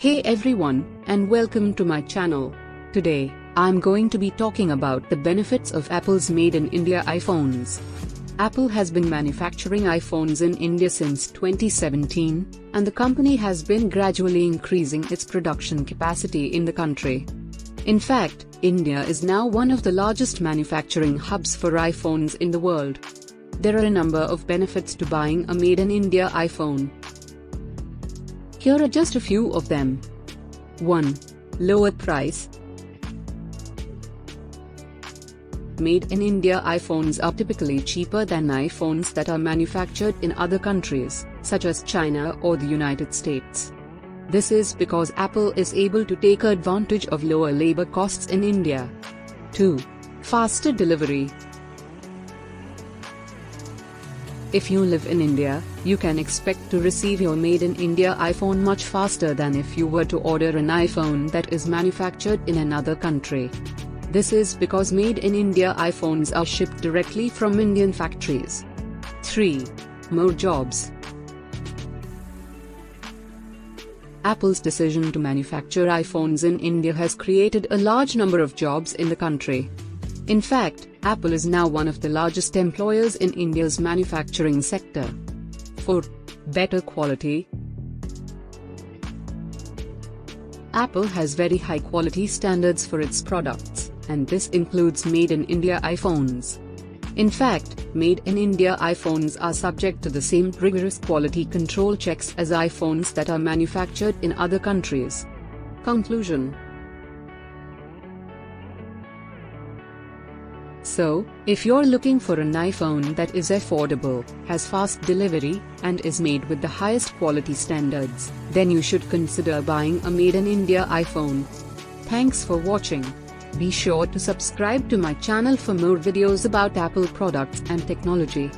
Hey everyone, and welcome to my channel. Today, I'm going to be talking about the benefits of Apple's Made in India iPhones. Apple has been manufacturing iPhones in India since 2017, and the company has been gradually increasing its production capacity in the country. In fact, India is now one of the largest manufacturing hubs for iPhones in the world. There are a number of benefits to buying a Made in India iPhone. Here are just a few of them. 1. Lower price. Made in India iPhones are typically cheaper than iPhones that are manufactured in other countries, such as China or the United States. This is because Apple is able to take advantage of lower labor costs in India. 2. Faster delivery. If you live in India, you can expect to receive your Made in India iPhone much faster than if you were to order an iPhone that is manufactured in another country. This is because Made in India iPhones are shipped directly from Indian factories. 3. More jobs. Apple's decision to manufacture iPhones in India has created a large number of jobs in the country. In fact, Apple is now one of the largest employers in India's manufacturing sector. 4. Better quality. Apple has very high quality standards for its products, and this includes Made in India iPhones. In fact, Made in India iPhones are subject to the same rigorous quality control checks as iPhones that are manufactured in other countries. Conclusion. So, if you're looking for an iPhone that is affordable, has fast delivery, and is made with the highest quality standards, then you should consider buying a Made in India iPhone. Thanks for watching. Be sure to subscribe to my channel for more videos about Apple products and technology.